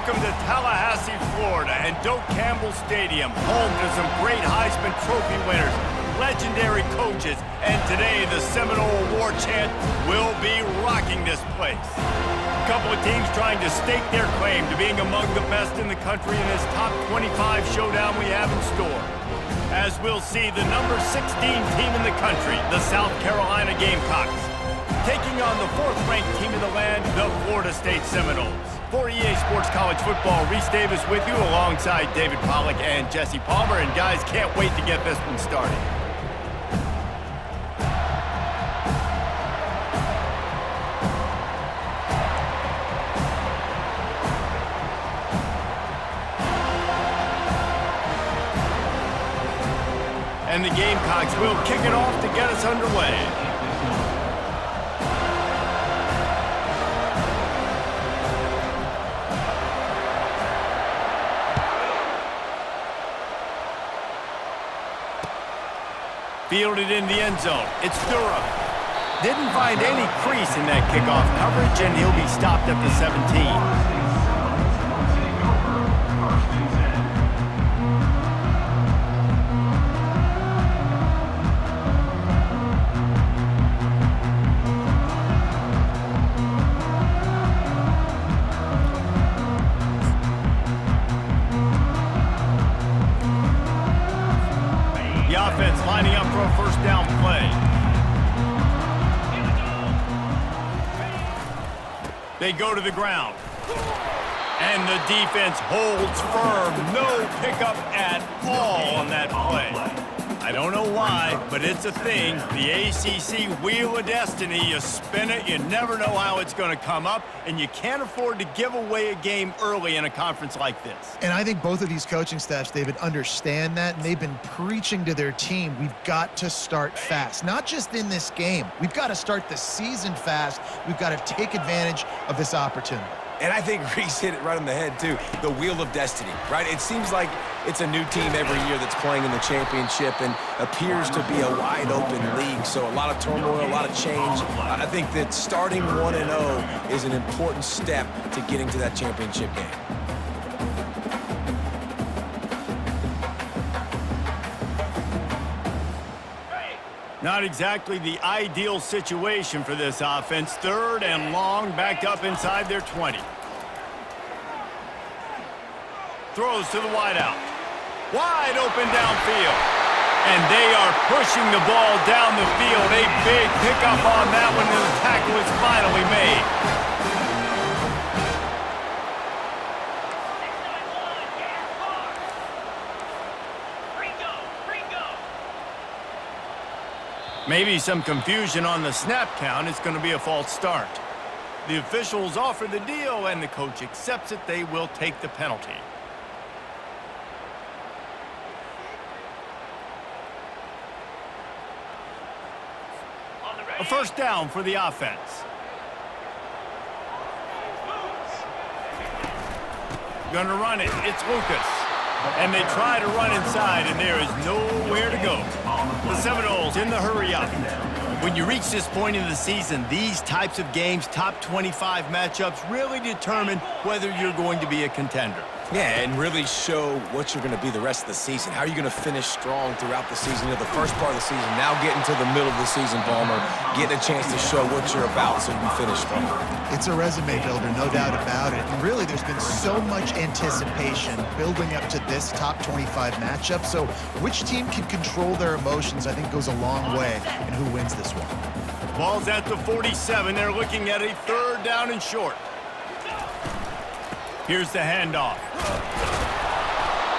Welcome to Tallahassee, Florida, and Doak Campbell Stadium, home to some great Heisman Trophy winners, legendary coaches, and today the Seminole Award chant will be rocking this place. A couple of teams trying to stake their claim to being among the best in the country in this top 25 showdown we have in store. As we'll see, the number 16 team in the country, the South Carolina Gamecocks, taking on the 4th-ranked team in the land, the Florida State Seminoles. For EA Sports College Football, Reese Davis with you alongside David Pollack and Jesse Palmer. And guys, can't wait to get this one started. And the Gamecocks will kick it off to get us underway. Fielded in the end zone. It's Durham. Didn't find any crease in that kickoff coverage, and he'll be stopped at the 17. Offense lining up for a first down play. They go to the ground. And the defense holds firm. No pickup at all on that play. I don't know why, but it's a thing. The ACC Wheel of Destiny, you spin it, you never know how it's going to come up, and you can't afford to give away a game early in a conference like this. And I think both of these coaching staffs, David, understand that, and they've been preaching to their team, we've got to start fast. Not just in this game. We've got to start the season fast. We've got to take advantage of this opportunity. And I think Reese hit it right on the head, too. The Wheel of Destiny, right? It seems like it's a new team every year that's playing in the championship and appears to be a wide-open league. So a lot of turmoil, a lot of change. I think that starting 1-0 is an important step to getting to that championship game. Not exactly the ideal situation for this offense. 3rd and long, backed up inside their 20. Throws to the wideout. Wide open downfield. And they are pushing the ball down the field. A big pickup on that one, and the tackle is finally made. Maybe some confusion on the snap count. It's going to be a false start. The officials offer the deal, and the coach accepts it. They will take the penalty. A first down for the offense. Going to run it. It's Lucas. And they try to run inside, and there is nowhere to go. The Seminoles in the hurry-up. When you reach this point in the season, these types of games, top 25 matchups, really determine whether you're going to be a contender. Yeah, and really show what you're going to be the rest of the season. How are you going to finish strong throughout the season? You know, the first part of the season, now getting to the middle of the season, Palmer, getting a chance to show what you're about so you can finish strong. It's a resume builder, no doubt about it. And really, there's been so much anticipation building up to this top 25 matchup. So which team can control their emotions, I think, goes a long way in who wins this one. Ball's at the 47. They're looking at a 3rd down and short. Here's the handoff.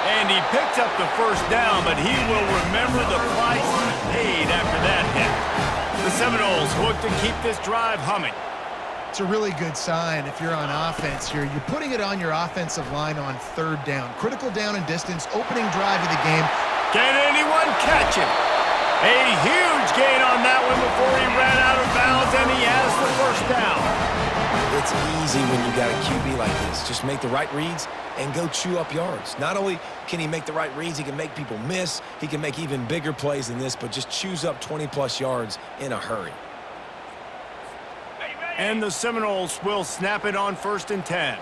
And he picks up the first down, but he will remember the price he paid after that hit. The Seminoles look to keep this drive humming. It's a really good sign if you're on offense here. You're putting it on your offensive line on 3rd down. Critical down and distance, opening drive of the game. Can anyone catch him? A huge gain on that one before he ran out of bounds, and he has the first down. It's easy when you got a QB like this. Just make the right reads and go chew up yards. Not only can he make the right reads, he can make people miss. He can make even bigger plays than this, but just chews up 20-plus yards in a hurry. And the Seminoles will snap it on 1st and 10.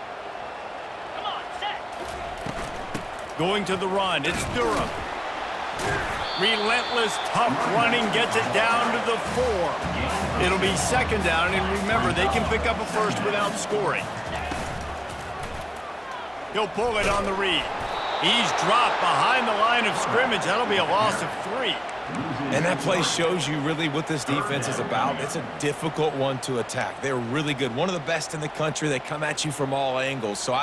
Going to the run, it's Durham. Relentless, tough running, gets it down to the 4. It'll be second down, and remember, they can pick up a first without scoring. He'll pull it on the read. He's dropped behind the line of scrimmage. That'll be a loss of 3. And that play shows you really what this defense is about. It's a difficult one to attack. They're really good. One of the best in the country. They come at you from all angles. So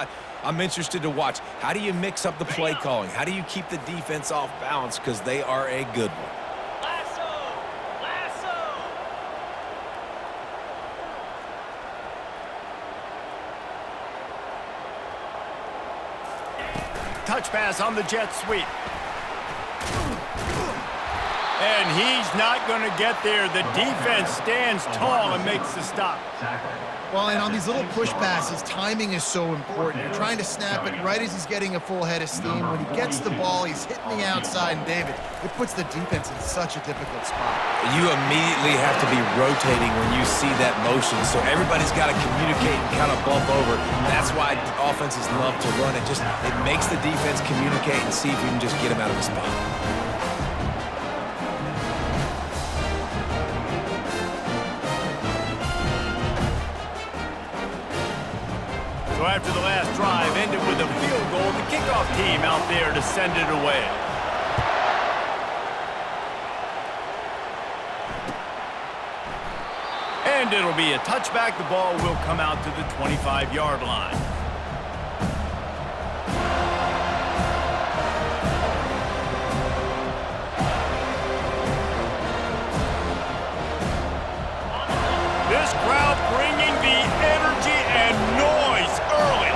I'm interested to watch. How do you mix up the play calling? How do you keep the defense off balance? Because they are a good one. Touch pass on the jet sweep. And he's not going to get there. The defense stands tall and makes the stop. Well, and on these little push passes, timing is so important. You're trying to snap it right as he's getting a full head of steam. When he gets the ball, he's hitting the outside, and David, it puts the defense in such a difficult spot. You immediately have to be rotating when you see that motion, so everybody's got to communicate and kind of bump over. That's why offenses love to run it. It makes the defense communicate and see if you can just get him out of the spot. So after the last drive ended with a field goal, the kickoff team out there to send it away. And it'll be a touchback. The ball will come out to the 25-yard line. This crowd bringing the energy and noise early.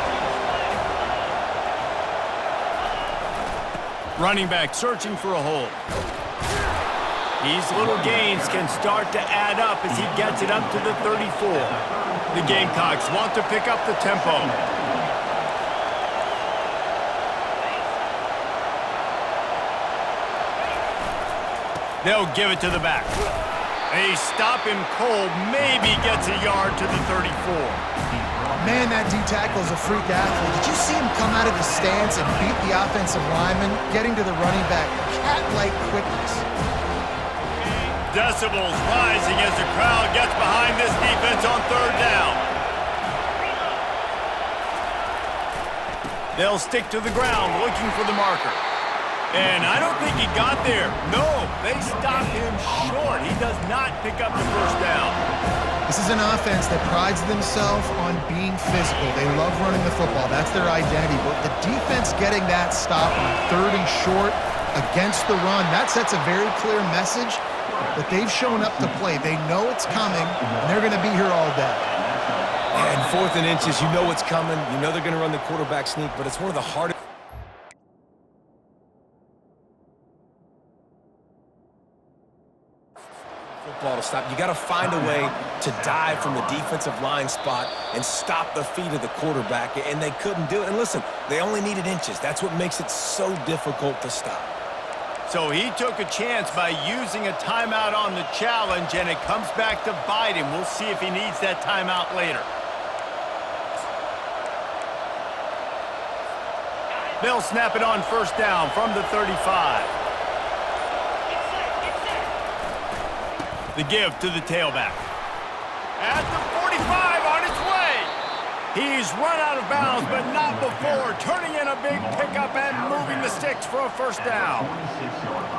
Running back searching for a hole. These little gains can start to add up as he gets it up to the 34. The Gamecocks want to pick up the tempo. They'll give it to the back. They stop him cold, maybe gets a yard to the 34. Man, that D-tackle is a freak athlete. Did you see him come out of his stance and beat the offensive lineman, getting to the running back? Cat-like quickness. Decibels rising as the crowd gets behind this defense on third down. They'll stick to the ground looking for the marker. And I don't think he got there. No, they stopped him short. He does not pick up the first down. This is an offense that prides themselves on being physical. They love running the football. That's their identity. But the defense getting that stop on third and short against the run, that sets a very clear message that they've shown up to play. They know it's coming, and they're going to be here all day. And 4th and inches, you know it's coming. You know they're going to run the quarterback sneak, but it's one of the hardest football to stop. You got to find a way to dive from the defensive line spot and stop the feet of the quarterback, and they couldn't do it. And listen, they only needed inches. That's what makes it so difficult to stop. So he took a chance by using a timeout on the challenge, and it comes back to bite him. We'll see if he needs that timeout later. They'll snap it on first down from the 35. The give to the tailback. At the 45 on its way. He's run out of bounds, but not before. Turning in a big pickup and moving the sticks for a first down.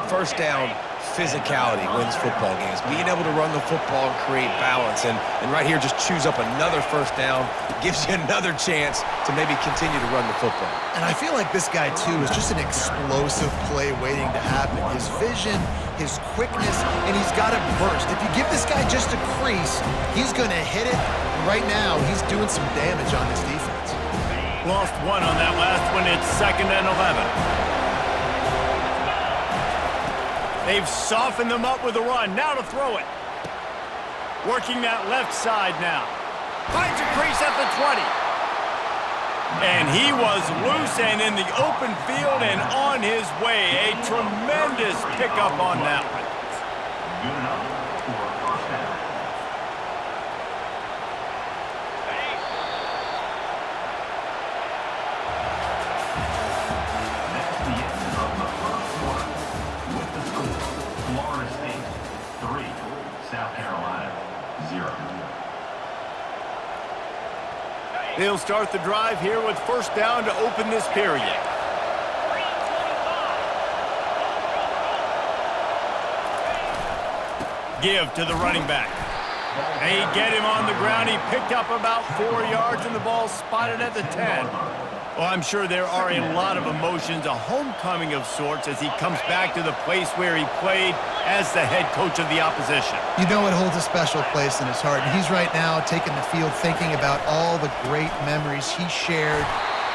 First down, physicality wins football games. Being able to run the football and create balance. And right here, just choose up another first down. Gives you another chance to maybe continue to run the football. And I feel like this guy, too, is just an explosive play waiting to happen. His vision, his quickness, and he's got to burst. If you give this guy just a crease, he's going to hit it. Right now, he's doing some damage on this defense. Lost one on that last one. It's 2nd and 11. They've softened them up with a run. Now to throw it. Working that left side now. Finds a crease at the 20. And he was loose and in the open field and on his way. A tremendous pickup on that one. They'll start the drive here with first down to open this period. Give to the running back. They get him on the ground. He picked up about 4 yards, and the ball spotted at the 10. Well, I'm sure there are a lot of emotions, a homecoming of sorts, as he comes back to the place where he played as the head coach of the opposition. You know it holds a special place in his heart, and he's right now taking the field thinking about all the great memories he shared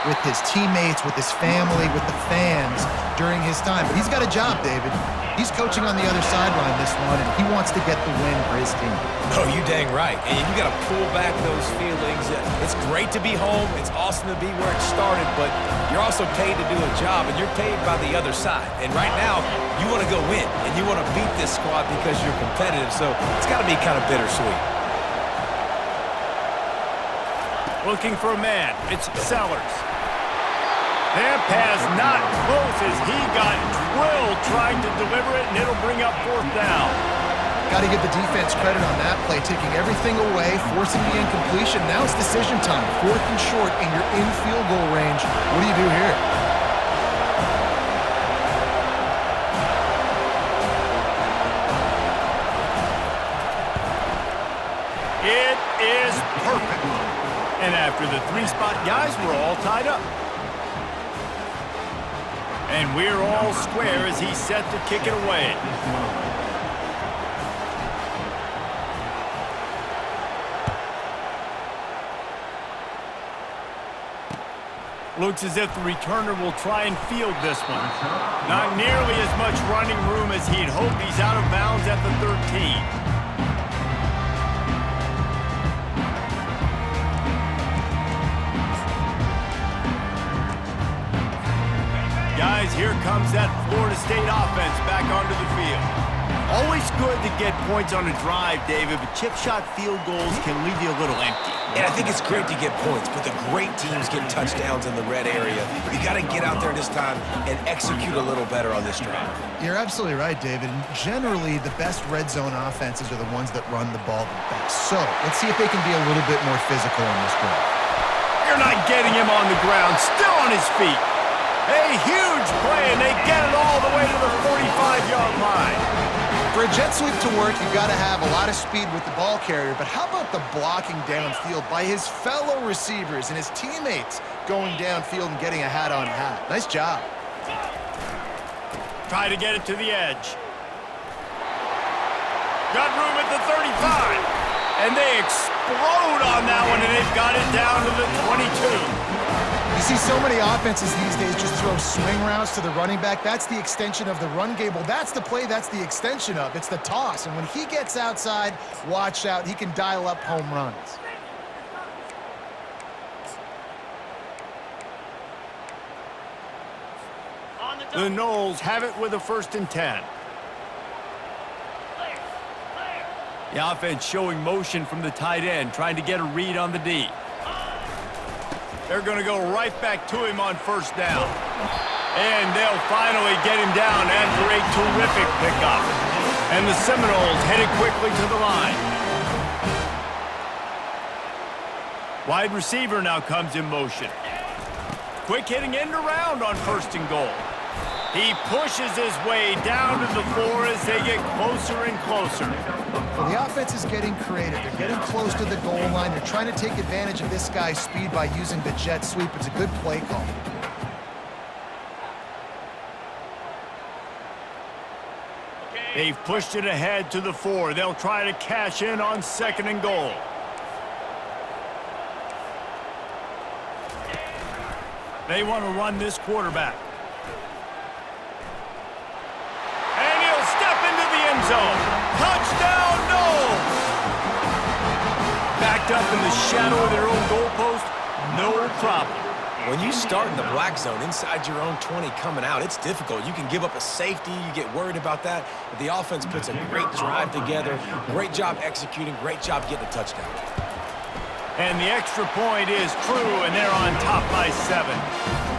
with his teammates, with his family, with the fans during his time. But he's got a job, David. He's coaching on the other sideline this one, and he wants to get the win for his team. Oh, you dang right. And you got to pull back those feelings. It's great to be home. It's awesome to be where it started, but you're also paid to do a job, and you're paid by the other side. And right now, you want to go win, and you want to beat this squad because you're competitive, so it's got to be kind of bittersweet. Looking for a man. It's Sellers. That pass not close as he got drilled trying to deliver it, and it'll bring up fourth down. Got to give the defense credit on that play, taking everything away, forcing the incompletion. Now it's decision time. 4th and short, and you're in field goal range. What do you do here? It is perfect. And after the 3-spot guys, we're all tied up. And we're all square as he's set to kick it away. Looks as if the returner will try and field this one. Not nearly as much running room as he'd hoped. He's out of bounds at the 13. Guys, here comes that Florida State offense back onto the field. Always good to get points on a drive, David, but chip shot field goals can leave you a little empty. And I think it's great to get points, but the great teams get touchdowns in the red area. You got to get out there this time and execute a little better on this drive. You're absolutely right, David. Generally, the best red zone offenses are the ones that run the ball the best. So let's see if they can be a little bit more physical on this drive. You're not getting him on the ground, still on his feet. A huge play, and they get it all the way to the 45-yard line. For a jet sweep to work, you've got to have a lot of speed with the ball carrier, but how about the blocking downfield by his fellow receivers and his teammates going downfield and getting a hat-on-hat? Nice job. Try to get it to the edge. Got room at the 35, and they explode on that one, and they've got it down to the 22. You see so many offenses these days just throw swing routes to the running back. That's the extension of the run game. Well, that's the play that's the extension of. It's the toss. And when he gets outside, watch out. He can dial up home runs. The Noles have it with a 1st and 10. The offense showing motion from the tight end, trying to get a read on the D. They're going to go right back to him on first down. And they'll finally get him down after a terrific pickup. And the Seminoles headed quickly to the line. Wide receiver now comes in motion. Quick hitting end around on 1st and goal. He pushes his way down to the floor as they get closer and closer. Well, the offense is getting creative. They're getting close to the goal line. They're trying to take advantage of this guy's speed by using the jet sweep. It's a good play call. They've pushed it ahead to the 4. They'll try to cash in on 2nd and goal. They want to run this quarterback. And he'll step into the end zone. Touchdown, Noles! Backed up in the shadow of their own goalpost, no problem. When you start in the black zone inside your own 20 coming out, it's difficult. You can give up a safety. You get worried about that. But the offense puts a great drive together. Great job executing. Great job getting a touchdown. And the extra point is true, and they're on top by 7.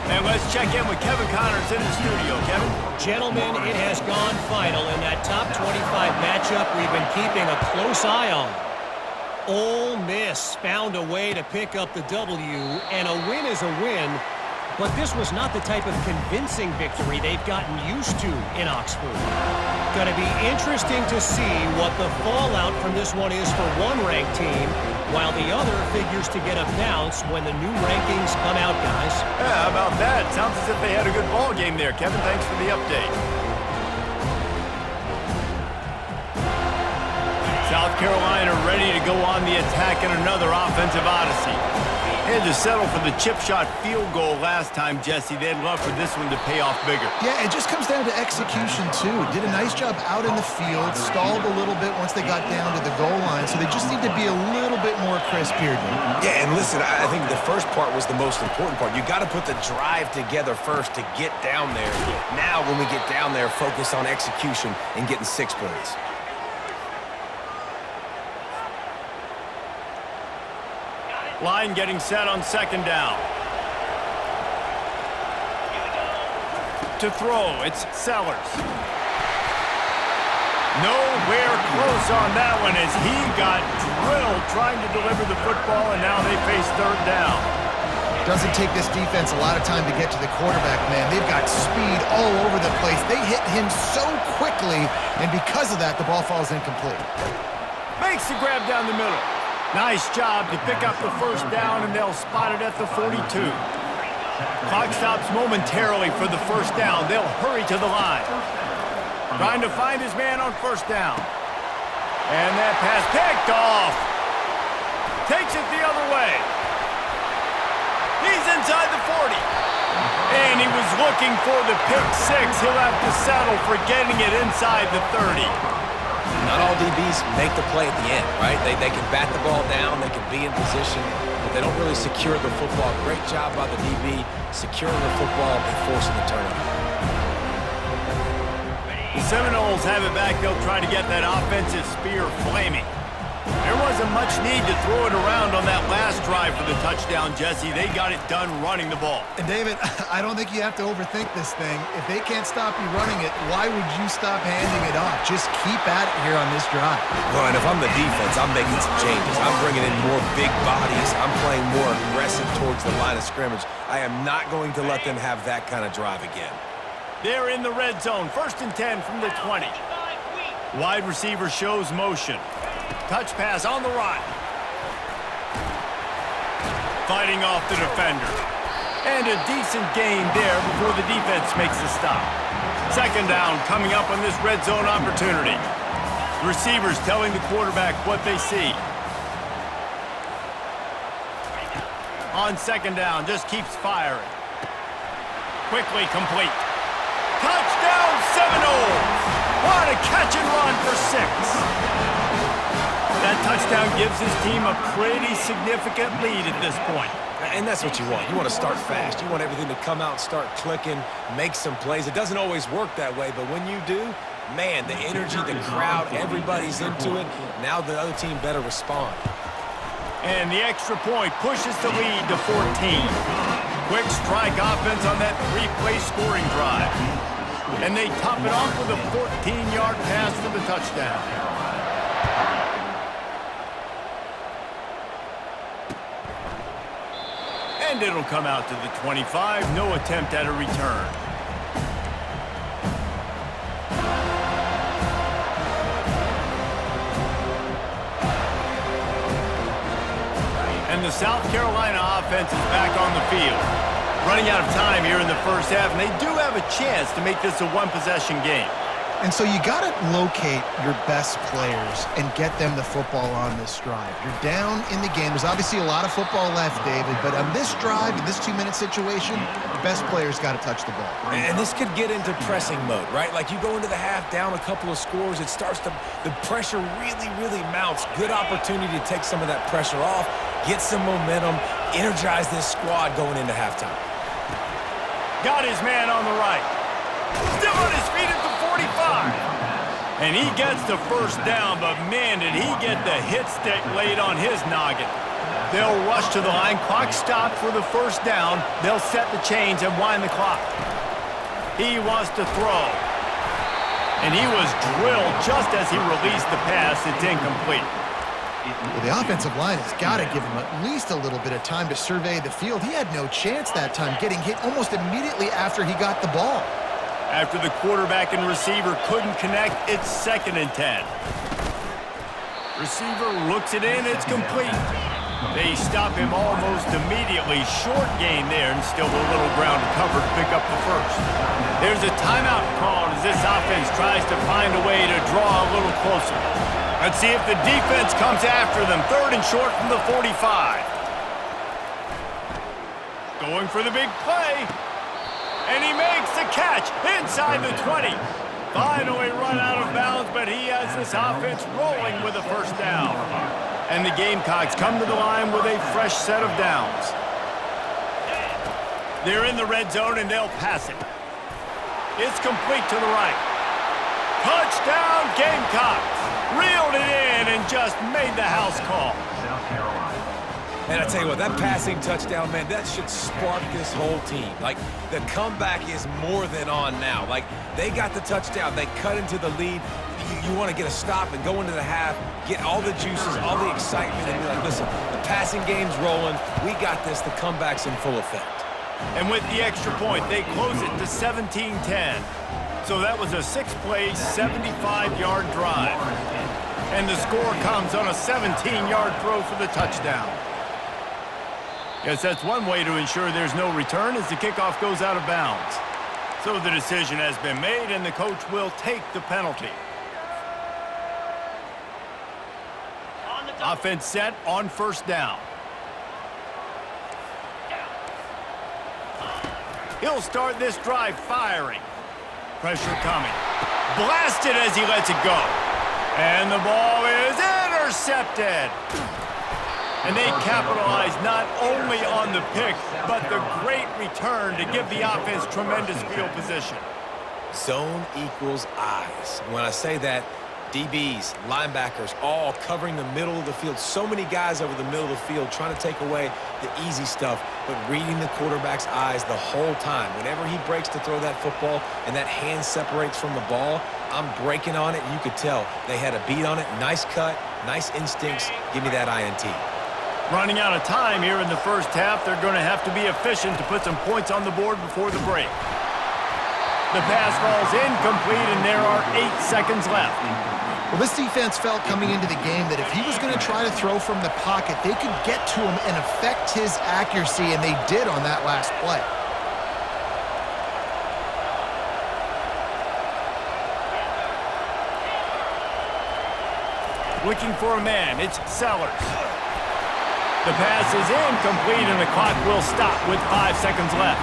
And let's check in with Kevin Connors in the studio. Kevin? Gentlemen, it has gone final in that top 25 matchup we've been keeping a close eye on. Ole Miss found a way to pick up the W, and a win is a win, but this was not the type of convincing victory they've gotten used to in Oxford. Going to be interesting to see what the fallout from this one is for one ranked team, while the other figures to get a bounce when the new rankings come out, guys. Yeah, how about that? Sounds as if they had a good ball game there. Kevin, thanks for the update. South Carolina ready to go on the attack in another offensive odyssey. They had to settle for the chip shot field goal last time, Jesse. They'd love for this one to pay off bigger. Yeah, it just comes down to execution, too. Did a nice job out in the field, stalled a little bit once they got down to the goal line, so they just need to be a little bit more crisp here, Dave. Yeah, and listen, I think the first part was the most important part. You got to put the drive together first to get down there. Now, when we get down there, focus on execution and getting 6 points. Line getting set on second down. To throw, it's Sellers. Nowhere close on that one as he got drilled trying to deliver the football, and now they face third down. Doesn't take this defense a lot of time to get to the quarterback, man. They've got speed all over the place. They hit him so quickly, and because of that, the ball falls incomplete. Makes the grab down the middle. Nice job to pick up the first down, and they'll spot it at the 42. Clock stops momentarily for the first down. They'll hurry to the line. Trying to find his man on first down. And that pass picked off. Takes it the other way. He's inside the 40. And he was looking for the pick six. He'll have to settle for getting it inside the 30. Not all DBs make the play at the end, right? They can bat the ball down, they can be in position, but they don't really secure the football. Great job by the DB securing the football and forcing the turnover. The Seminoles have it back. They'll try to get that offensive spear flaming. There wasn't much need to throw it around on that last drive for the touchdown, Jesse. They got it done running the ball. And David, I don't think you have to overthink this thing. If they can't stop you running it, why would you stop handing it off? Just keep at it here on this drive. Well, and if I'm the defense, I'm making some changes. I'm bringing in more big bodies. I'm playing more aggressive towards the line of scrimmage. I am not going to let them have that kind of drive again. They're in the red zone. 1st and 10 from the 20. Wide receiver shows motion. Touch pass on the right. Fighting off the defender. And a decent gain there before the defense makes the stop. 2nd down coming up on this red zone opportunity. Receivers telling the quarterback what they see. On 2nd down, just keeps firing. Quickly complete. Touchdown Seminoles! What a catch and run for 6. That touchdown gives his team a pretty significant lead at this point. And that's what you want. You want to start fast. You want everything to come out and start clicking, make some plays. It doesn't always work that way, but when you do, man, the energy, the crowd, everybody's into it. Now the other team better respond. And the extra point pushes the lead to 14. Quick strike offense on that 3-play scoring drive. And they top it off with a 14-yard pass for the touchdown. And it'll come out to the 25. No attempt at a return. And the South Carolina offense is back on the field. Running out of time here in the first half, and they do have a chance to make this a one-possession game. And so you got to locate your best players and get them the football on this drive. You're down in the game. There's obviously a lot of football left, David, but on this drive, in this 2-minute situation, the best players got to touch the ball. And this could get into pressing mode, right? Like you go into the half down a couple of scores, it starts to, the pressure really mounts. Good opportunity to take some of that pressure off, get some momentum, energize this squad going into halftime. Got his man on the right. Still on his feet at the 45. And he gets the first down, but man, did he get the hit stick laid on his noggin. They'll rush to the line. Clock stopped for the first down. They'll set the chains and wind the clock. He wants to throw. And he was drilled just as he released the pass. It's incomplete. Well, the offensive line has got to give him at least a little bit of time to survey the field. He had no chance that time, getting hit almost immediately after he got the ball. After the quarterback and receiver couldn't connect, it's 2nd and 10. Receiver looks it in, it's complete. They stop him almost immediately. Short gain there, and still a little ground to cover to pick up the first. There's a timeout called as this offense tries to find a way to draw a little closer. Let's see if the defense comes after them. 3rd and short from the 45. Going for the big play. And he makes the catch inside the 20. Finally run out of bounds, but he has this offense rolling with a first down. And the Gamecocks come to the line with a fresh set of downs. They're in the red zone, and they'll pass it. It's complete to the right. Touchdown, Gamecocks! Reeled it in and just made the house call. And I tell you what, that passing touchdown, man, that should spark this whole team. Like, the comeback is more than on now. Like, they got the touchdown. They cut into the lead. You want to get a stop and go into the half, get all the juices, all the excitement, and be like, listen, the passing game's rolling. We got this. The comeback's in full effect. And with the extra point, they close it to 17-10. So that was a 6-play, 75-yard drive. And the score comes on a 17-yard throw for the touchdown. Yes, that's one way to ensure there's no return as the kickoff goes out of bounds. So the decision has been made, and the coach will take the penalty. Offense set on first down. He'll start this drive firing. Pressure coming. Blasted as he lets it go. And the ball is intercepted. And they capitalize not only on the pick, but the great return to give the offense tremendous field position. Zone equals eyes. When I say that, DBs, linebackers, all covering the middle of the field. So many guys over the middle of the field trying to take away the easy stuff, but reading the quarterback's eyes the whole time. Whenever he breaks to throw that football and that hand separates from the ball, I'm breaking on it. You could tell they had a beat on it. Nice cut, nice instincts. Give me that INT. Running out of time here in the first half, they're going to have to be efficient to put some points on the board before the break. The pass falls incomplete, and there are 8 seconds left. Well, this defense felt coming into the game that if he was going to try to throw from the pocket, they could get to him and affect his accuracy, and they did on that last play. Looking for a man, it's Sellers. The pass is incomplete, and the clock will stop with 5 seconds left.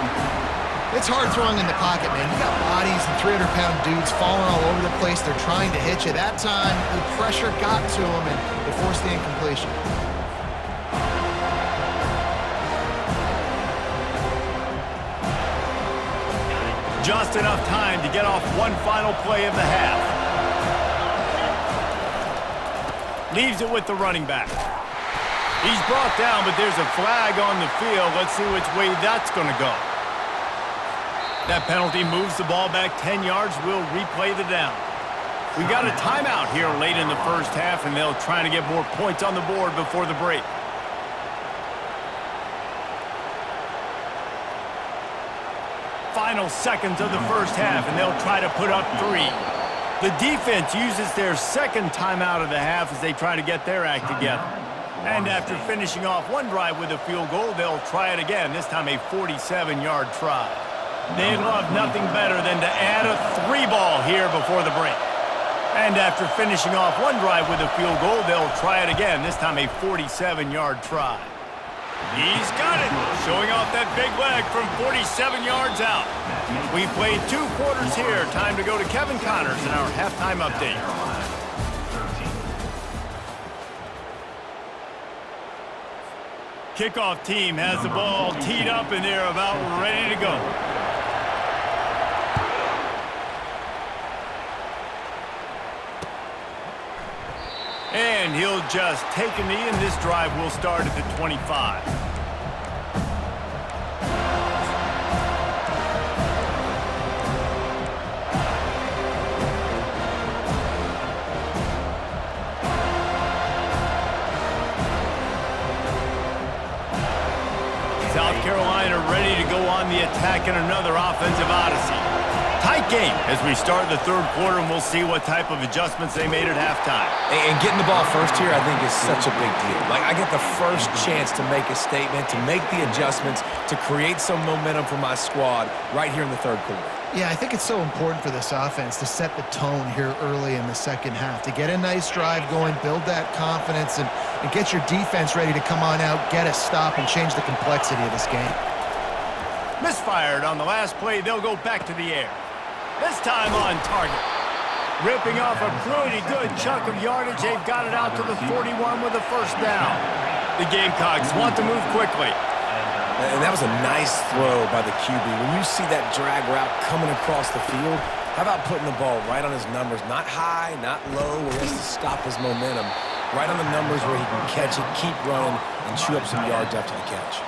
It's hard throwing in the pocket, man. You got bodies and 300-pound dudes falling all over the place. They're trying to hit you. That time, the pressure got to them, and they forced the incompletion. Just enough time to get off one final play of the half. Leaves it with the running back. He's brought down, but there's a flag on the field. Let's see which way that's going to go. That penalty moves the ball back 10 yards. We'll replay the down. We've got a timeout here late in the first half, and they'll try to get more points on the board before the break. Final seconds of the first half, and they'll try to put up 3. The defense uses their second timeout of the half as they try to get their act together. And after finishing off one drive with a field goal, they'll try it again, this time a 47-yard try. They'd love nothing better than to add a 3-ball here before the break. And after finishing off one drive with a field goal, they'll try it again, this time a 47-yard try. He's got it, showing off that big leg from 47 yards out. We've played 2 quarters here. Time to go to Kevin Connors in our halftime update. Kickoff team has the ball teed up, and they're about ready to go. And he'll just take a knee, and this drive will start at the 25. on the attack in another offensive odyssey. Tight game as we start the third quarter, and we'll see what type of adjustments they made at halftime. And getting the ball first here, I think, is such a big deal. Like, I get the first chance to make a statement, to make the adjustments, to create some momentum for my squad right here in the third quarter. Yeah, I think it's so important for this offense to set the tone here early in the second half, to get a nice drive going, build that confidence, and get your defense ready to come on out, get a stop, and change the complexity of this game. Misfired on the last play. They'll go back to the air. This time on target. Ripping off a pretty good chunk of yardage. They've got it out to the 41 with a first down. The Gamecocks want to move quickly. And that was a nice throw by the QB. When you see that drag route coming across the field, how about putting the ball right on his numbers? Not high, not low, where he has to stop his momentum. Right on the numbers where he can catch it, keep running, and chew up some yards after the catch.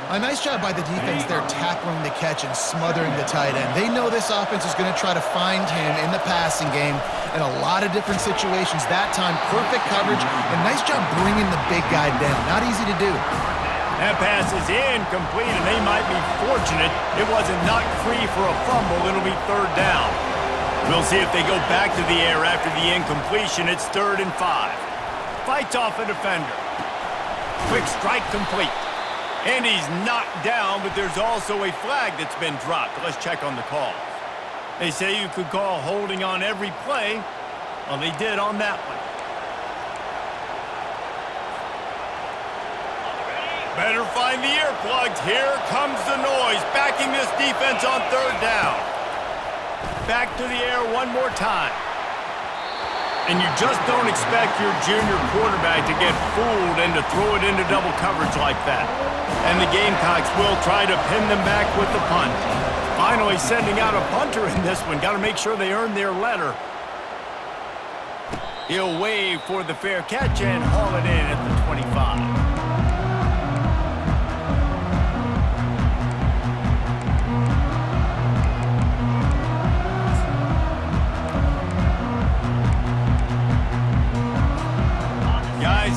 A nice job by the defense there tackling the catch and smothering the tight end. They know this offense is going to try to find him in the passing game in a lot of different situations. That time, perfect coverage, and nice job bringing the big guy down. Not easy to do. That pass is incomplete, and they might be fortunate it wasn't knocked free for a fumble. It'll be third down. We'll see if they go back to the air after the incompletion. It's 3rd and 5. Fights off a defender. Quick strike complete. And he's knocked down, but there's also a flag that's been dropped. Let's check on the call. They say you could call holding on every play. Well, they did on that one. Better find the earplugs. Here comes the noise, backing this defense on 3rd down. Back to the air one more time. And you just don't expect your junior quarterback to get fooled and to throw it into double coverage like that. And the Gamecocks will try to pin them back with the punt. Finally sending out a punter in this one. Got to make sure they earn their letter. He'll wave for the fair catch and haul it in at the 25.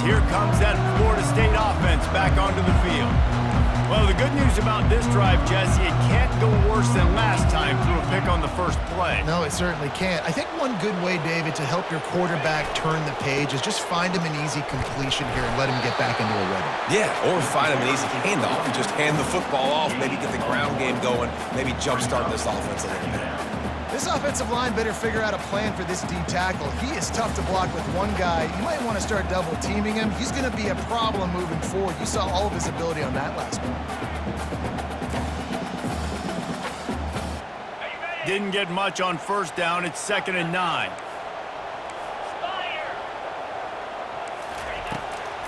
Here comes that Florida State offense back onto the field. Well, the good news about this drive, Jesse, it can't go worse than last time through a pick on the first play. No, it certainly can't. I think one good way, David, to help your quarterback turn the page is just find him an easy completion here and let him get back into a rhythm. Yeah, or find him an easy handoff. Just hand the football off, maybe get the ground game going, maybe jumpstart this offense a little bit. This offensive line better figure out a plan for this D tackle. He is tough to block with one guy. You might want to start double teaming him. He's going to be a problem moving forward. You saw all of his ability on that last one. Didn't get much on first down. It's 2nd and 9.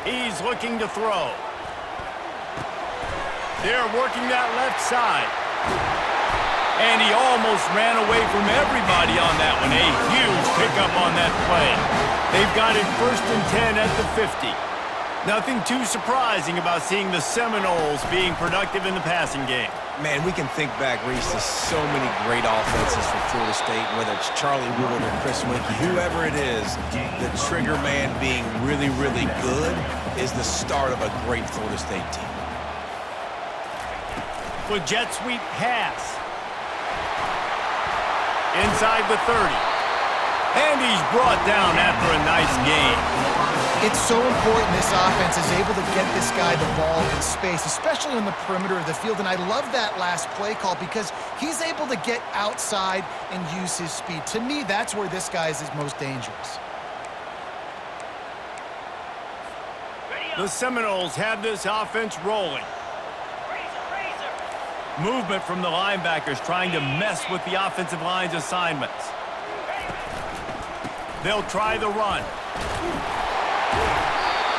He's looking to throw. They're working that left side. And he almost ran away from everybody on that one. A huge pickup on that play. They've got it 1st and 10 at the 50. Nothing too surprising about seeing the Seminoles being productive in the passing game. Man, we can think back, Reese, to so many great offenses for Florida State, whether it's Charlie Wood or Chris Winkie, whoever it is, the trigger man being really, really good is the start of a great Florida State team. With jet sweep pass. Inside the 30. And he's brought down after a nice gain. It's so important this offense is able to get this guy the ball in space, especially on the perimeter of the field. And I love that last play call because he's able to get outside and use his speed. To me, that's where this guy is his most dangerous. The Seminoles have this offense rolling. Movement from the linebackers trying to mess with the offensive line's assignments. They'll try the run.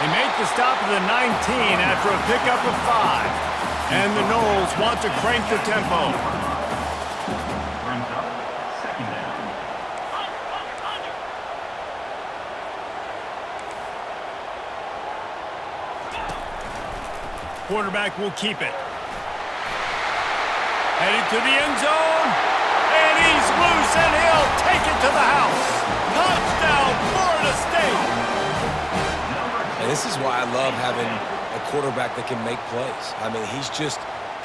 They make the stop at the 19 after a pickup of 5. And the Noles want to crank the tempo. Quarterback will keep it. Headed to the end zone, and he's loose, and he'll take it to the house. Touchdown, Florida State. And this is why I love having a quarterback that can make plays. I mean,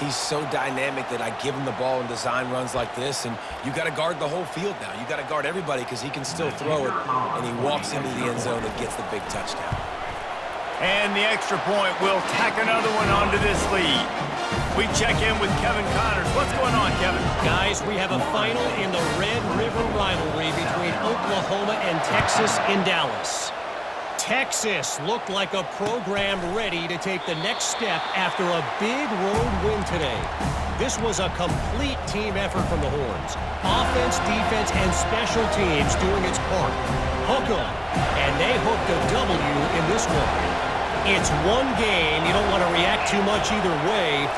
He's so dynamic that I give him the ball and design runs like this, and you got to guard the whole field now. You got to guard everybody because he can still throw it, and he walks into the end zone and gets the big touchdown. And the extra point will tack another one onto this lead. We check in with Kevin Connors. What's going on, Kevin? Guys, we have a final in the Red River rivalry between Oklahoma and Texas in Dallas. Texas looked like a program ready to take the next step after a big road win today. This was a complete team effort from the Horns. Offense, defense, and special teams doing its part. Hook 'em, and they hooked a W in this one. It's one game. You don't want to react too much either way,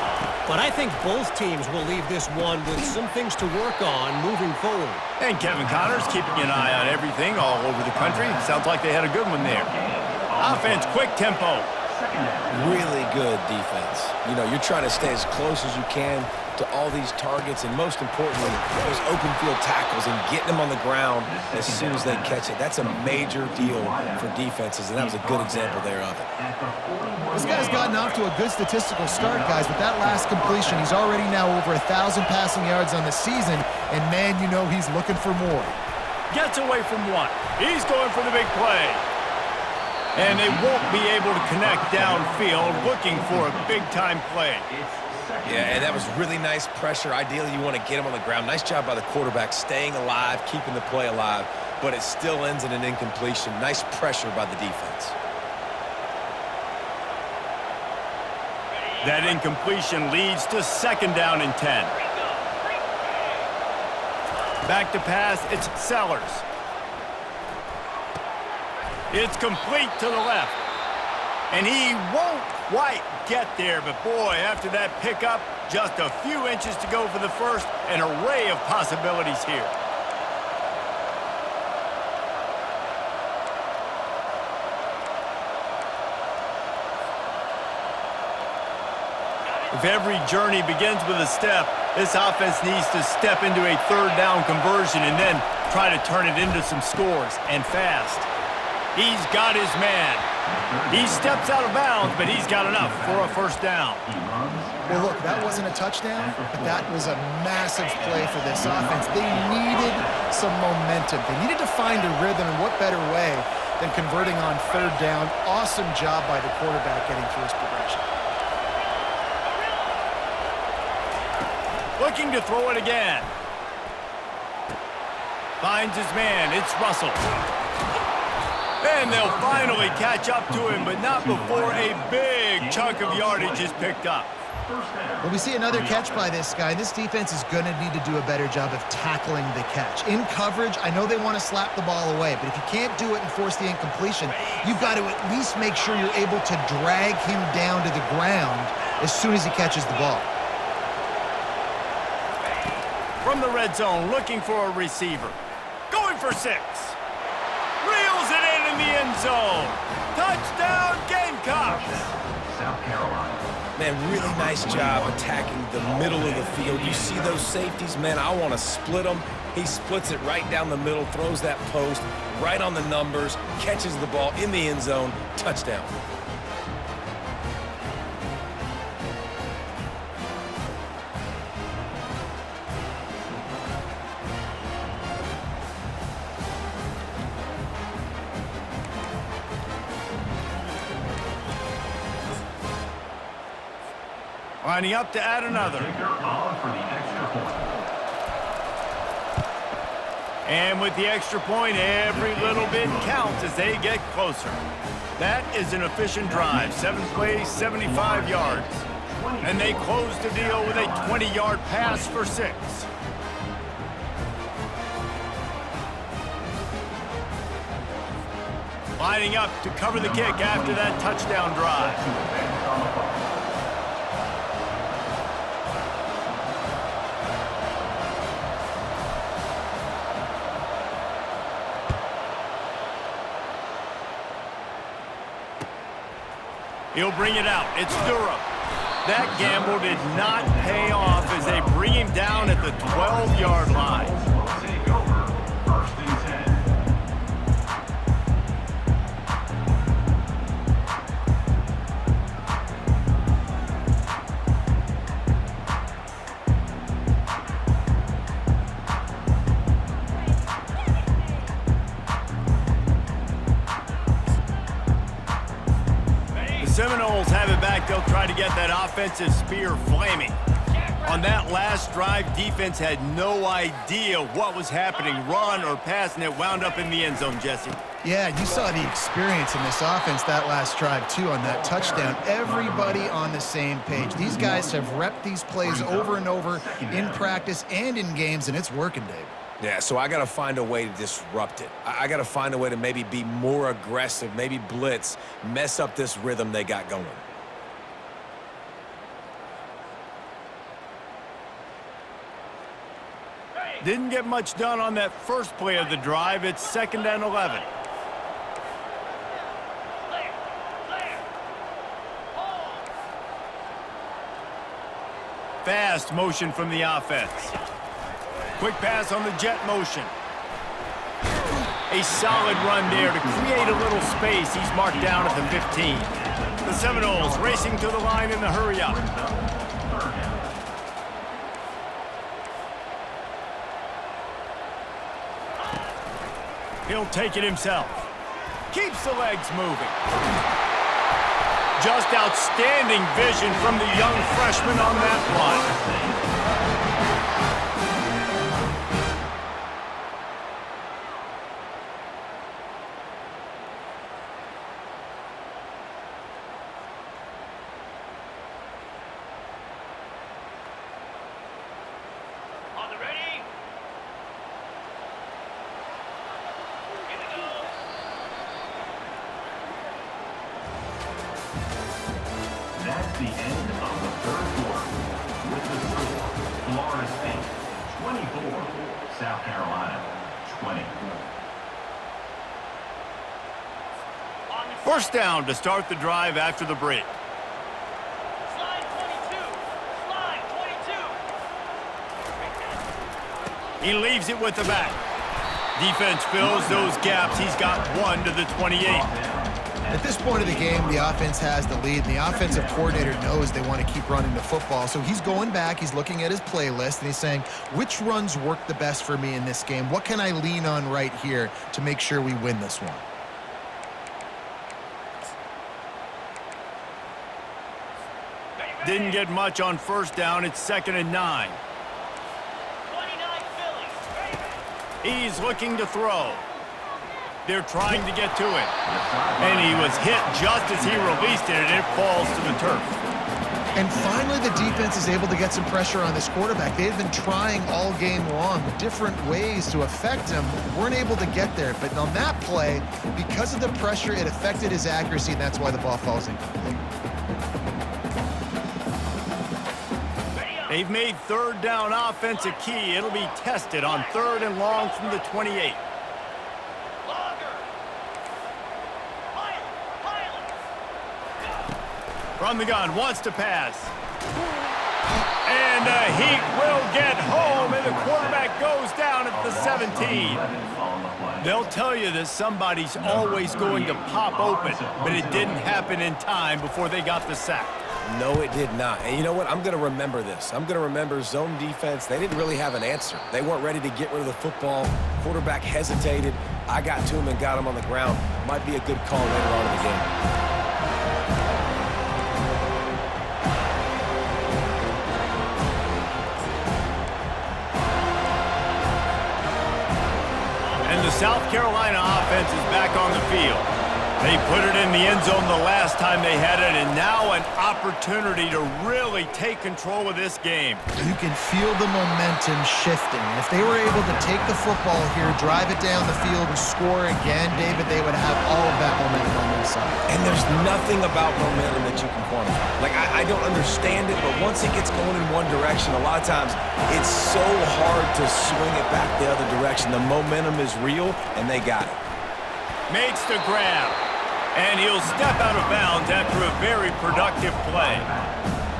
but I think both teams will leave this one with some things to work on moving forward. And Kevin Connors keeping an eye on everything all over the country. Sounds like they had a good one there. Offense, quick tempo. Really good defense. You know, you're trying to stay as close as you can to all these targets, and most importantly, those open field tackles and getting them on the ground as soon as they catch it. That's a major deal for defenses, and that was a good example there of it. This guy's gotten off to a good statistical start, guys. With that last completion, he's already now over 1,000 passing yards on the season, and man, you know he's looking for more. Gets away from one. He's going for the big play. And they won't be able to connect downfield, looking for a big-time play. Yeah, and that was really nice pressure. Ideally, you want to get him on the ground. Nice job by the quarterback staying alive, keeping the play alive, but it still ends in an incompletion. Nice pressure by the defense. That incompletion leads to 2nd down and 10. Back to pass, it's Sellers. It's complete to the left. And he won't quite get there, but boy, after that pickup, just a few inches to go for the first, an array of possibilities here. If every journey begins with a step, this offense needs to step into a 3rd down conversion and then try to turn it into some scores, and fast. He's got his man. He steps out of bounds, but he's got enough for a 1st down. Well, look, that wasn't a touchdown, but that was a massive play for this offense. They needed some momentum. They needed to find a rhythm, and what better way than converting on 3rd down. Awesome job by the quarterback getting through his progression. Looking to throw it again. Finds his man. It's Russell. And they'll finally catch up to him, but not before a big chunk of yardage is picked up. Well, we see another catch by this guy. This defense is going to need to do a better job of tackling the catch. In coverage, I know they want to slap the ball away, but if you can't do it and force the incompletion, you've got to at least make sure you're able to drag him down to the ground as soon as he catches the ball. From the red zone, looking for a receiver. Going for 6. Reels it in the end zone. Touchdown, Gamecocks. South Carolina. Man, really nice job attacking the middle of the field. You see those safeties, man, I want to split them. He splits it right down the middle, throws that post, right on the numbers, catches the ball in the end zone, touchdown. Lining up to add another. And with the extra point, every little bit counts as they get closer. That is an efficient drive. 7 plays, 75 yards. And they close the deal with a 20-yard pass for 6. Lining up to cover the kick after that touchdown drive. He'll bring it out. It's Durham. That gamble did not pay off as they bring him down at the 12-yard line. Take over, 1st and 10. Seminoles have it back. They'll try to get that offensive spear flaming. On that last drive, defense had no idea what was happening, run or pass, and it wound up in the end zone, Jesse. Yeah, you saw the experience in this offense that last drive, too, on that touchdown. Everybody on the same page. These guys have repped these plays over and over in practice and in games, and it's working, Dave. Yeah, so I got to find a way to disrupt it. I got to find a way to maybe be more aggressive, maybe blitz, mess up this rhythm they got going. Didn't get much done on that first play of the drive. It's 2nd and 11. Fast motion from the offense. Quick pass on the jet motion. A solid run there to create a little space. He's marked down at the 15. The Seminoles racing to the line in the hurry-up. He'll take it himself. Keeps the legs moving. Just outstanding vision from the young freshman on that line. That's the end of the third quarter. With the score, Florida State 24, South Carolina 20. First down to start the drive after the break. Slide 22. Slide 22. He leaves it with the back. Defense fills those gaps. He's got one to the 28. At this point of the game, the offense has the lead, and the offensive coordinator knows they want to keep running the football. So he's going back, he's looking at his playlist, and he's saying, which runs work the best for me in this game? What can I lean on right here to make sure we win this one? Didn't get much on first down. It's 2nd and 9. 29 Philly. He's looking to throw. They're trying to get to it. And he was hit just as he released it, and it falls to the turf. And finally, the defense is able to get some pressure on this quarterback. They've been trying all game long different ways to affect him. Weren't able to get there. But on that play, because of the pressure, it affected his accuracy, and that's why the ball falls incomplete. They've made third down offense a key. It'll be tested on 3rd and long from the 28. From the gun, wants to pass. And he will get home, and the quarterback goes down at the 17. They'll tell you that somebody's always going to pop open, but it didn't happen in time before they got the sack. No, it did not. And you know what? I'm going to remember this. I'm going to remember zone defense. They didn't really have an answer. They weren't ready to get rid of the football. Quarterback hesitated. I got to him and got him on the ground. Might be a good call later on in the game. And the South Carolina offense is back on the field. They put it in the end zone the last time they had it, and now an opportunity to really take control of this game. You can feel the momentum shifting. If they were able to take the football here, drive it down the field, and score again, David, they would have all of that momentum on their side. And there's nothing about momentum that you can quantify. Like, I don't understand it, but once it gets going in one direction, a lot of times it's so hard to swing it back the other direction. The momentum is real, and they got it. Makes the grab. And he'll step out of bounds after a very productive play.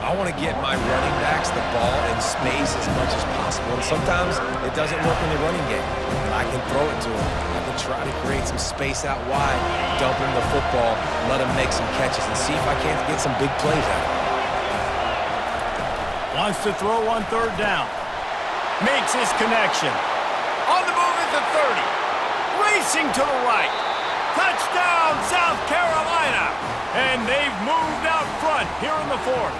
I want to get my running backs the ball in space as much as possible. And sometimes it doesn't work in the running game. And I can throw it to him. I can try to create some space out wide, dump him the football, let him make some catches, and see if I can't get some big plays out of him. Wants to throw on 3rd down. Makes his connection. On the move at the 30. Racing to the right. Touchdown, South Carolina! And they've moved out front here in the fourth.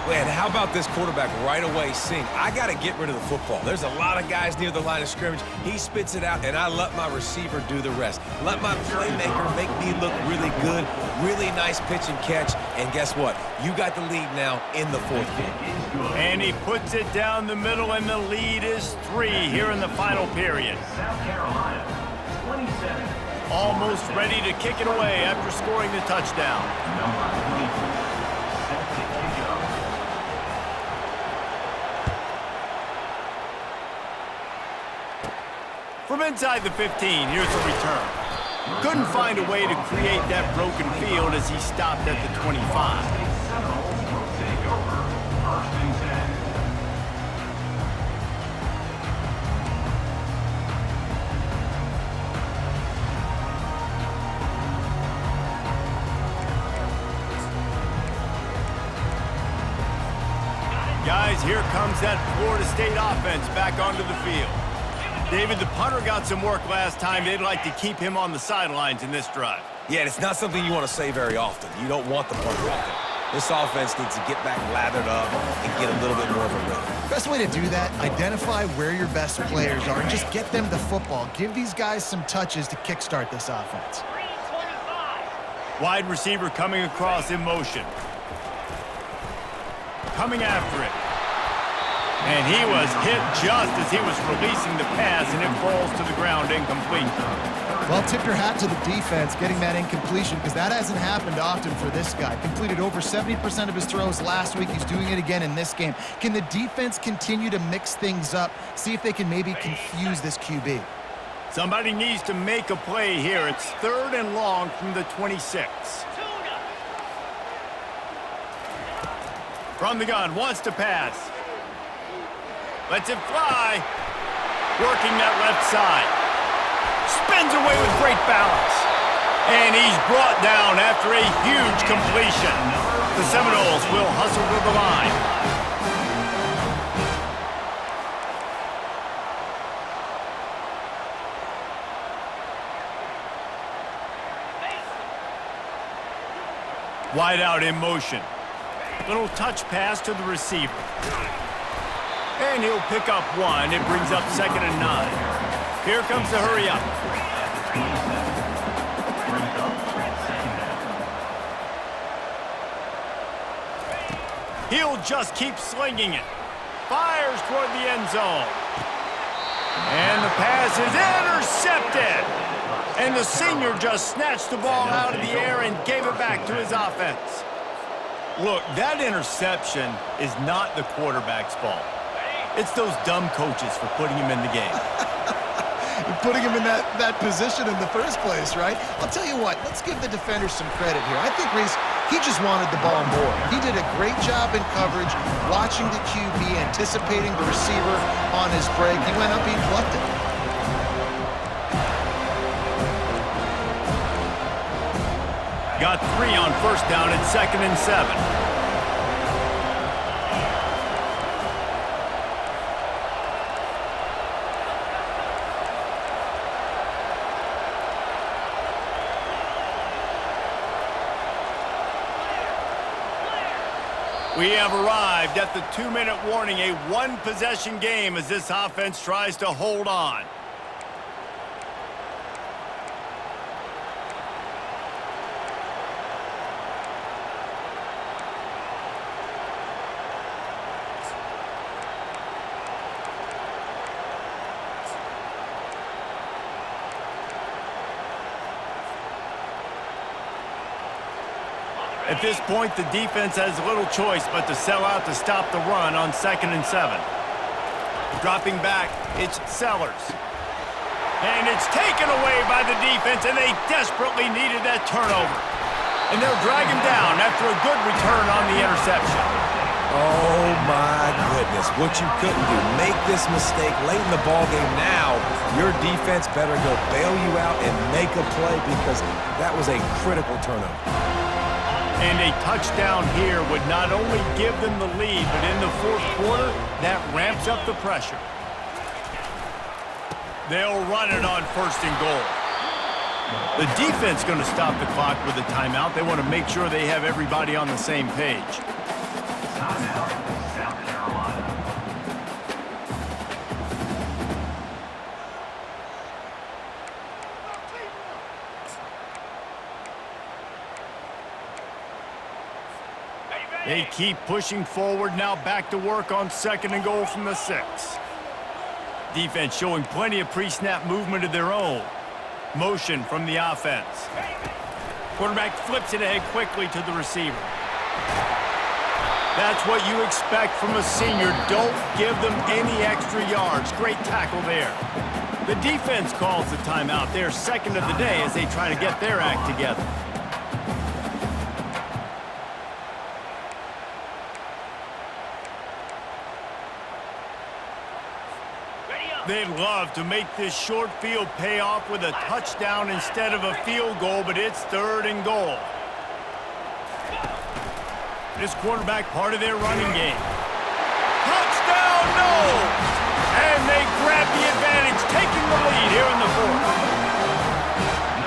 Man, how about this quarterback right away seeing, I got to get rid of the football. There's a lot of guys near the line of scrimmage. He spits it out, and I let my receiver do the rest. Let my playmaker make me look really good. Really nice pitch and catch. And guess what? You got the lead now in the fourth quarter. And he puts it down the middle, and the lead is 3 here in the final period. South Carolina, 27. Almost ready to kick it away after scoring the touchdown. Number 24, set to kick off. From inside the 15, here's the return. Couldn't find a way to create that broken field as he stopped at the 25. Seminoles will take over, 1st and 10. Guys, here comes that Florida State offense back onto the field. David, the punter got some work last time. They'd like to keep him on the sidelines in this drive. Yeah, it's not something you want to say very often. You don't want the punter out there. This offense needs to get back lathered up and get a little bit more of a rhythm. Best way to do that, identify where your best players are and just get them the football. Give these guys some touches to kickstart this offense. 325. Wide receiver coming across in motion. Coming after it. And he was hit just as he was releasing the pass, and it falls to the ground incomplete. Well, tip your hat to the defense getting that incompletion because that hasn't happened often for this guy. Completed over 70% of his throws last week. He's doing it again in this game. Can the defense continue to mix things up? See if they can maybe confuse this QB. Somebody needs to make a play here. It's 3rd and long from the 26. From the gun, wants to pass. Lets it fly. Working that left side. Spins away with great balance. And he's brought down after a huge completion. The Seminoles will hustle to the line. Wide out in motion. Little touch pass to the receiver. And he'll pick up 1. It brings up 2nd and 9. Here comes the hurry up. He'll just keep slinging it. Fires toward the end zone. And the pass is intercepted. And the senior just snatched the ball out of the air and gave it back to his offense. Look, that interception is not the quarterback's fault. It's those dumb coaches for putting him in the game. Putting him in that position in the first place, right? I'll tell you what, let's give the defenders some credit here. I think, Reese, he just wanted the ball more. He did a great job in coverage, watching the QB, anticipating the receiver on his break. He went up, he plucked it. Got 3 on 1st down at 2nd and 7. We have arrived at the 2-minute warning, a 1-possession game as this offense tries to hold on. At this point, the defense has little choice but to sell out to stop the run on 2nd and 7. Dropping back, it's Sellers. And it's taken away by the defense, and they desperately needed that turnover. And they'll drag him down after a good return on the interception. Oh, my goodness. What you couldn't do. Make this mistake late in the ballgame now. Your defense better go bail you out and make a play because that was a critical turnover. And a touchdown here would not only give them the lead, but in the 4th quarter, that ramps up the pressure. They'll run it on 1st and goal. The defense going to stop the clock with a timeout. They want to make sure they have everybody on the same page. Timeout, South Carolina. They keep pushing forward, now back to work on 2nd and goal from the 6. Defense showing plenty of pre-snap movement of their own. Motion from the offense. Quarterback flips it ahead quickly to the receiver. That's what you expect from a senior. Don't give them any extra yards. Great tackle there. The defense calls the timeout. They're 2nd of the day as they try to get their act together. They'd love to make this short field pay off with a touchdown instead of a field goal, but it's 3rd and goal. This quarterback part of their running game. Touchdown, Noles! And they grab the advantage, taking the lead here in the 4th.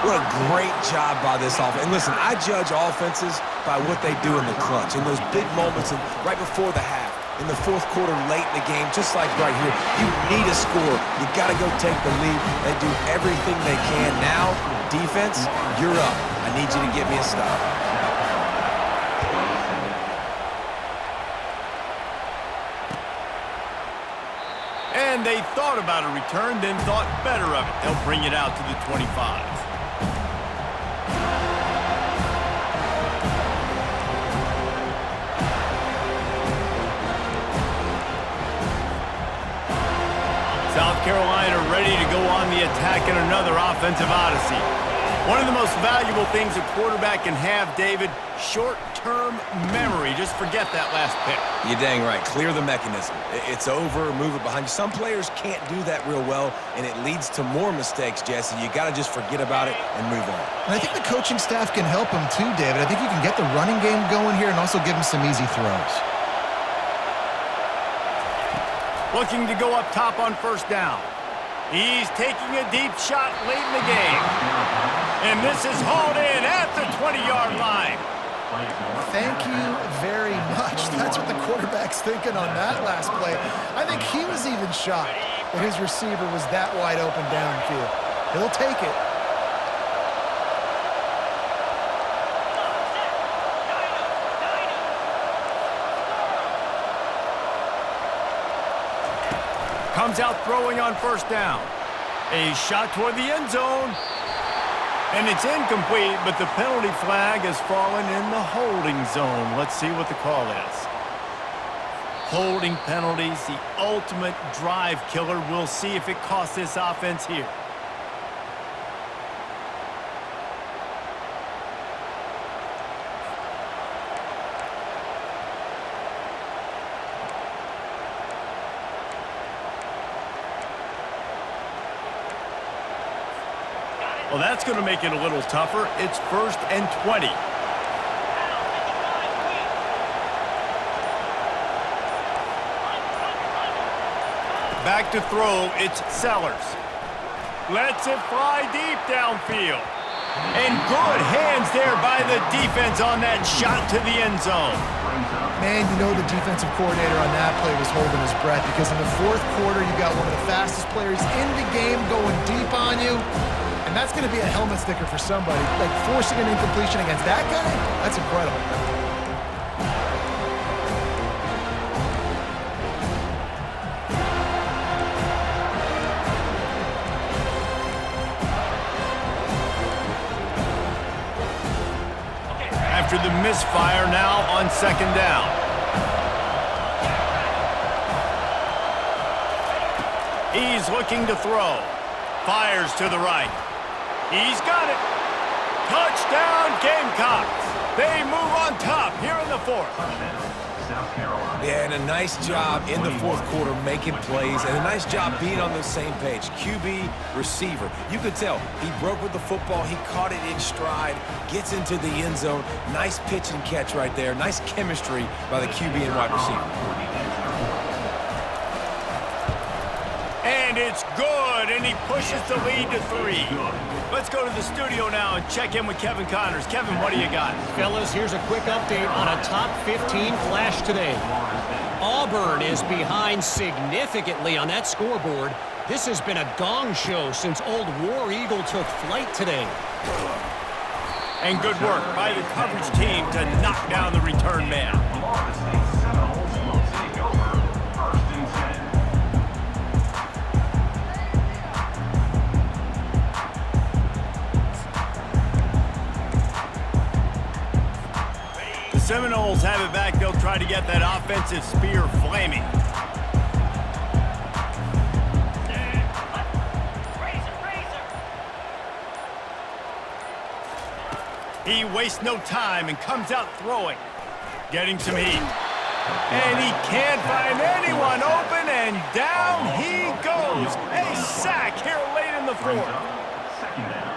What a great job by this offense. And listen, I judge offenses by what they do in the clutch, in those big moments and right before the half. In the 4th quarter, late in the game, just like right here, you need a score. You got to go take the lead. They do everything they can. Now, defense, you're up. I need you to get me a stop. And they thought about a return, then thought better of it. They'll bring it out to the 25. South Carolina ready to go on the attack in another offensive odyssey. One of the most valuable things a quarterback can have, David, short-term memory. Just forget that last pick. You're dang right. Clear the mechanism. It's over, move it behind you. Some players can't do that real well, and it leads to more mistakes, Jesse. You got to just forget about it and move on. And I think the coaching staff can help him too, David. I think you can get the running game going here and also give him some easy throws. Looking to go up top on 1st down. He's taking a deep shot late in the game. And this is hauled in at the 20-yard line. Thank you very much. That's what the quarterback's thinking on that last play. I think he was even shocked that his receiver was that wide open downfield. He'll take it. Comes out throwing on 1st down. A shot toward the end zone. And it's incomplete, but the penalty flag has fallen in the holding zone. Let's see what the call is. Holding penalties, the ultimate drive killer. We'll see if it costs this offense here. Well, that's going to make it a little tougher. It's 1st and 20. Back to throw, it's Sellers. Lets it fly deep downfield. And good hands there by the defense on that shot to the end zone. Man, you know the defensive coordinator on that play was holding his breath because in the 4th quarter, you got one of the fastest players in the game going deep on you. And that's going to be a helmet sticker for somebody. Like, forcing an incompletion against that guy, that's incredible. After the misfire, now on 2nd down. He's looking to throw. Fires to the right. He's got it. Touchdown, Gamecocks. They move on top here in the 4th. South Carolina. Yeah, and a nice job in the 4th quarter making plays, and a nice job being on the same page. QB, receiver. You could tell he broke with the football. He caught it in stride, gets into the end zone. Nice pitch and catch right there. Nice chemistry by the QB and wide receiver. And And it's good, and he pushes the lead to 3. Let's go to the studio now and check in with Kevin Connors. Kevin, what do you got? Fellas, here's a quick update on a top 15 clash today. Auburn is behind significantly on that scoreboard. This has been a gong show since old War Eagle took flight today. And good work by the coverage team to knock down the return man. Florida State Seminoles will take over 1st and 10. The Seminoles have it back. They'll try to get that offensive spear flaming. He wastes no time and comes out throwing. Getting some heat. And he can't find anyone open, and down he goes. A sack here late in the 4th. 2nd down.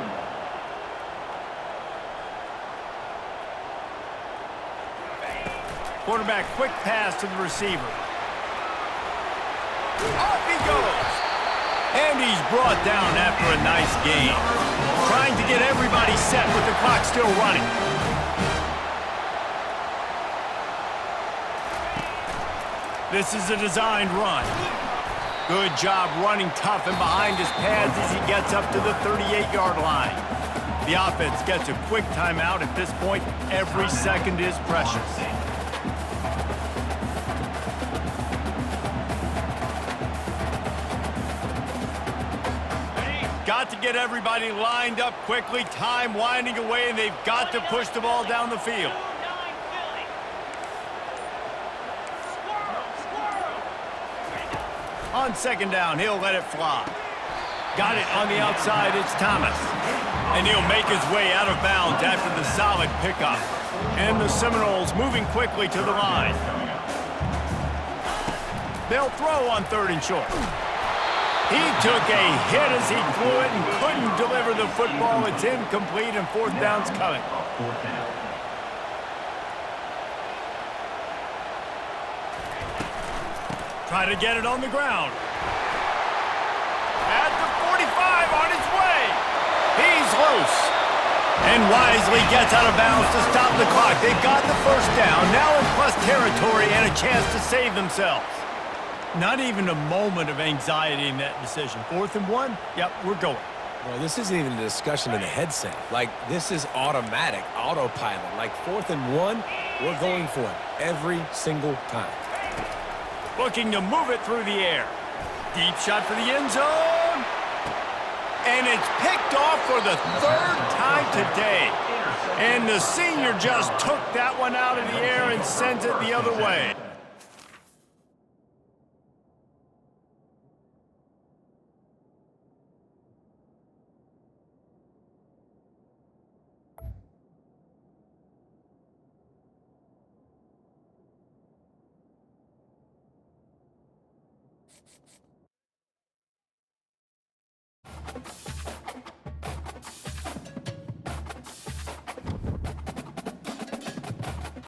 Quarterback, quick pass to the receiver. Off he goes. And he's brought down after a nice gain. Trying to get everybody set with the clock still running. This is a designed run. Good job running tough and behind his pads as he gets up to the 38-yard line. The offense gets a quick timeout. At this point, every second is precious. Got to get everybody lined up quickly, time winding away, and they've got to push the ball down the field. On 2nd down, he'll let it fly. Got it on the outside, it's Thomas. And he'll make his way out of bounds after the solid pickup. And the Seminoles moving quickly to the line. They'll throw on 3rd and short. He took a hit as he threw it and couldn't deliver the football. It's incomplete, and 4th down's coming. 4th down. Try to get it on the ground. At the 45, on his way. He's loose. And wisely gets out of bounds to stop the clock. They've got the 1st down, now in plus territory and a chance to save themselves. Not even a moment of anxiety in that decision. 4th and 1, yep, we're going. Well, this isn't even a discussion in the headset. Like, this is automatic, autopilot. Like, 4th and 1, we're going for it every single time. Looking to move it through the air. Deep shot for the end zone. And it's picked off for the 3rd time today. And the senior just took that one out of the air and sends it the other way.